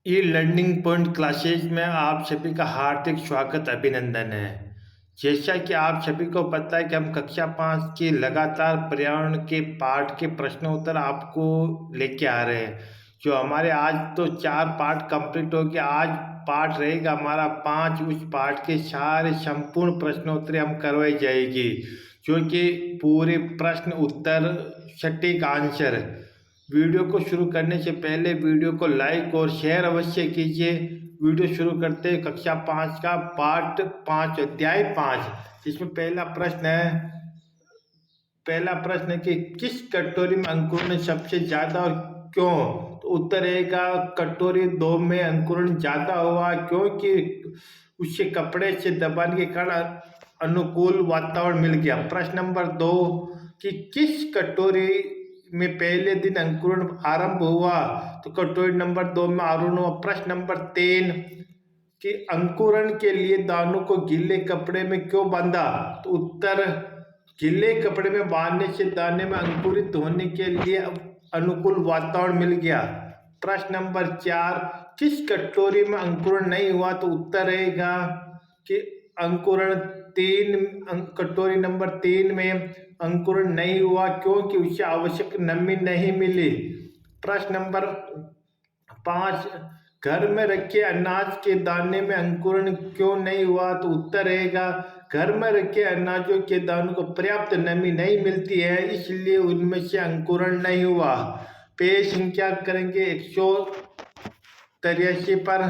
E learning point classes में आप सभी का हार्दिक स्वागत अभिनंदन है। जैसा कि आप सभी को पता है कि हम कक्षा 5 की लगातार पर्यावरण के पाठ के प्रश्न उत्तर आपको लेके आ रहे हैं। जो हमारे आज तो 4 पाठ कंप्लीट हो गया, आज पाठ रहेगा हमारा 5। उस पाठ के सारे संपूर्ण प्रश्नोत्तरी हम करवाई जाएगी, जो कि पूरे प्रश्न उत्तर सटीक आंसर। वीडियो को शुरू करने से पहले वीडियो को लाइक और शेयर अवश्य कीजिए। वीडियो शुरू करते हैं कक्षा 5 का पाठ 5 अध्याय 5, जिसमें पहला प्रश्न है कि किस कटोरी में अंकुरण सबसे ज्यादा और क्यों। तो उत्तर रहेगा कटोरी 2 में अंकुरण ज्यादा हुआ, क्योंकि उससे कपड़े से दबाने के कारण अनुकूल वातावरण मिल गया। प्रश्न नंबर 2 कि किस कटोरी में पहले दिन अंकुरण आरंभ हुआ। तो कटोरी नंबर 2 में आरूढ़ हुआ। प्रश्न नंबर 3 कि अंकुरण के लिए दानों को गीले कपड़े में क्यों बांधा। तो उत्तर गीले कपड़े में बांधने से दाने में अंकुरित होने के लिए अनुकूल वातावरण मिल गया। प्रश्न नंबर 4 किस कटोरी में अंकुरण नहीं हुआ। तो उत्तर रहेगा कि अंकुरण 3 कटोरी नंबर 3 में अंकुरण नहीं हुआ, क्योंकि उसे आवश्यक नमी नहीं मिली। प्रश्न नंबर 5 घर में रखे अनाज के दाने में अंकुरण क्यों नहीं हुआ। तो उत्तर रहेगा घर में रखे अनाजों के दानों को पर्याप्त नमी नहीं मिलती है, इसलिए उनमें से अंकुरण नहीं हुआ। पेज संख्या करेंगे 183 पर,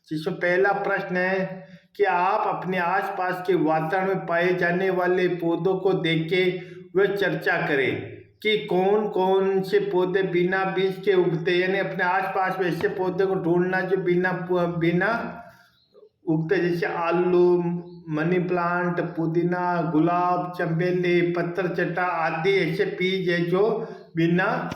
जिसमें पहला प्रश्न है कि आप अपने आसपास के वातावरण में पाए जाने वाले पौधों को देखें व चर्चा करें कि कौन कौन से पौधे बिना बीज के उगते, यानी अपने आसपास में ऐसे पौधे को ढूंढना जो बिना उगते, जैसे आलू, मनी प्लांट, पुदीना, गुलाब, चमेली, पत्थर चट्टा आदि ऐसे बीज है जो बिना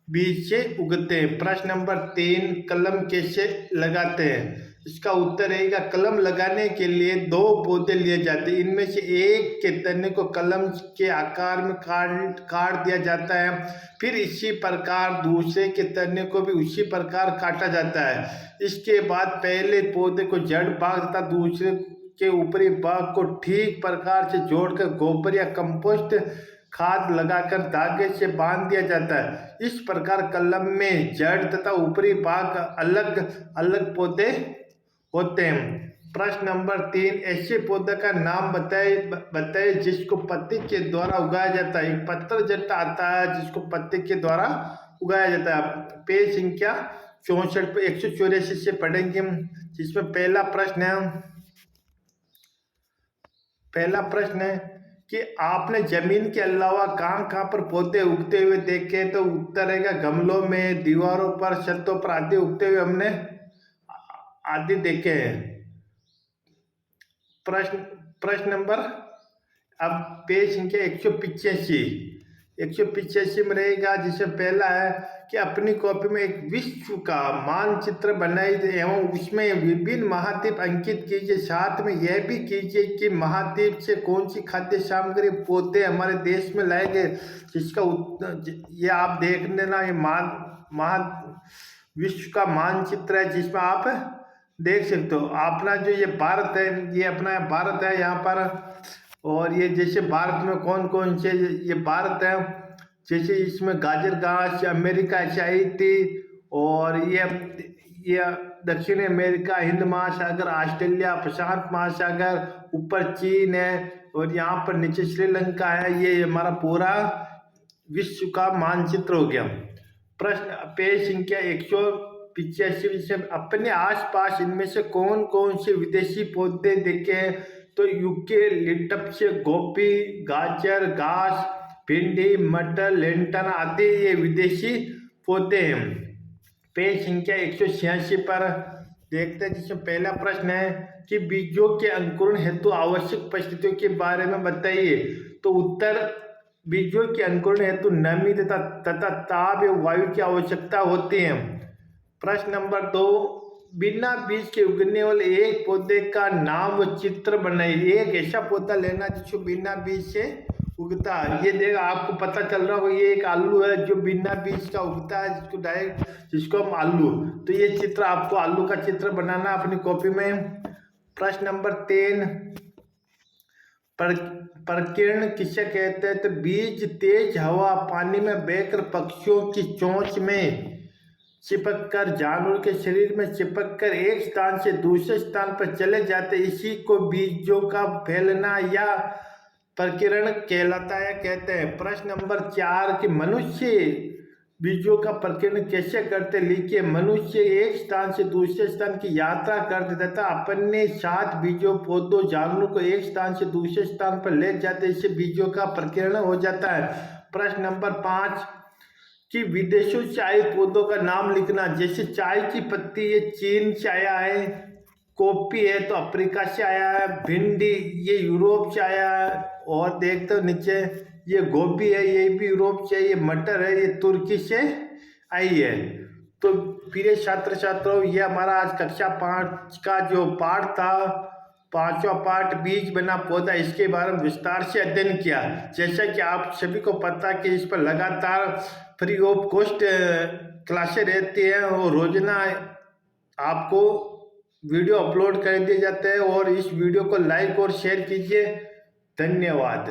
बीज से उगते हैं। प्रश्न नंबर 3 कलम कैसे लगाते हैं। इसका उत्तर रहेगा कलम लगाने के लिए 2 पौधे लिए जाते हैं। इनमें से एक के तने को कलम के आकार में काट दिया जाता है, फिर इसी प्रकार दूसरे के तने को भी उसी प्रकार काटा जाता है। इसके बाद पहले पौधे को जड़ भाग तथा दूसरे के ऊपरी भाग को ठीक प्रकार से जोड़कर गोबर या कंपोस्ट खाद लगाकर धागे से बांध दिया जाता है। इस प्रकार कलम में जड़ तथा ऊपरी भाग अलग अलग पौधे होते हैं। प्रश्न नंबर 3 ऐसे पौधे का नाम बताए जिसको पत्ती के द्वारा उगाया जाता है। एक पत्थर जट्टा आता है जिसको पत्ती के द्वारा उगाया जाता है। पेज संख्या 64 पे 184 से पढ़ेंगे, जिसमें पहला प्रश्न है कि आपने जमीन के अलावा कहाँ पर पौधे उगते हुए देखे। तो उत्तर रहेगा गमलों में, दीवारों पर, छतों पर आदि उगते हुए हमने आदि देखे हैं। प्रश्न नंबर अब पेज संख्या 185 में रहेगा, जिसमें पहला है कि अपनी कॉपी में एक विश्व का मानचित्र बनाई एवं उसमें विभिन्न महाद्वीप अंकित कीजिए। साथ में यह भी कीजिए कि महाद्वीप से कौन सी खाद्य सामग्री पौधे हमारे देश में लाए गए। जिसका ये आप देख लेना, ये विश्व का मानचित्र है, जिसमें आप देख सकते हो। अपना जो ये भारत है, ये अपना भारत है यहाँ पर, और ये जैसे भारत में कौन कौन से ये भारत है, जैसे इसमें गाजर घास अमेरिका आई थी, और ये दक्षिण अमेरिका, हिंद महासागर, ऑस्ट्रेलिया, प्रशांत महासागर, ऊपर चीन है, और यहाँ पर नीचे श्रीलंका है। ये हमारा पूरा विश्व का मानचित्र हो गया। प्रश्न पेज संख्या 185 से अपने आसपास इनमें से कौन कौन से विदेशी पौधे देखे हैं। तो यूके लिटप से गोभी, गाजर घास, भिंडी, मटर, लेंटन आदि ये विदेशी पौधे हैं। पेज संख्या 186 पर देखते हैं, जिसमें पहला प्रश्न है कि बीजों के अंकुरण हेतु आवश्यक परिस्थितियों के बारे में बताइए। तो उत्तर बीजों के अंकुरण हेतु नमी तथा ताप एवं वायु की आवश्यकता होती है। प्रश्न नंबर 2 बिना बीज के उगने वाले एक पौधे का नाम व चित्र बनाइए। एक ऐसा पौधा लेना जिसको बिना बीज से उगता है। ये देख आपको पता चल रहा होगा, ये एक आलू है जो बिना बीज का उगता है, जिसको डायरेक्ट, जिसको हम आलू। तो ये चित्र आपको आलू का चित्र बनाना अपनी कॉपी में। प्रश्न नंबर 3, पर प्रकीर्ण किसे कहते हैं? तो बीज तेज हवा पानी में बहकर पक्षियों की चोंच में चिपक कर जानवर के शरीर में चिपक कर एक स्थान से दूसरे स्थान पर चले जाते, इसी को बीजों का फैलना या प्रकीर्ण कहलाता है कहते हैं। प्रश्न नंबर 4 कि मनुष्य बीजों का प्रकीर्ण कैसे करते? लिखिए। मनुष्य एक स्थान से दूसरे स्थान की यात्रा करते तथा अपने साथ बीजों पौधों जानवरों को एक स्थान से दूसरे स्थान पर ले जाते, इससे बीजों का प्रकीर्ण हो जाता है। प्रश्न नंबर 5 कि विदेशों से आए पौधों का नाम लिखना। जैसे चाय की पत्ती, ये चीन से आया है। कॉफी है तो अफ्रीका से आया है। भिंडी ये यूरोप से आया है। और देखते हो नीचे ये गोभी है, ये भी यूरोप से है। ये मटर है, ये तुर्की से आई है। तो प्रिय छात्र छात्रों, ये हमारा आज कक्षा 5 का जो पाठ था, 5वां पाठ बीज बना पौधा, इसके बारे में विस्तार से अध्ययन किया। जैसा कि आप सभी को पता कि इस पर लगातार फ्री ऑफ कॉस्ट क्लासें रहती हैं और रोजाना आपको वीडियो अपलोड कर दिए जाते हैं। और इस वीडियो को लाइक और शेयर कीजिए। धन्यवाद।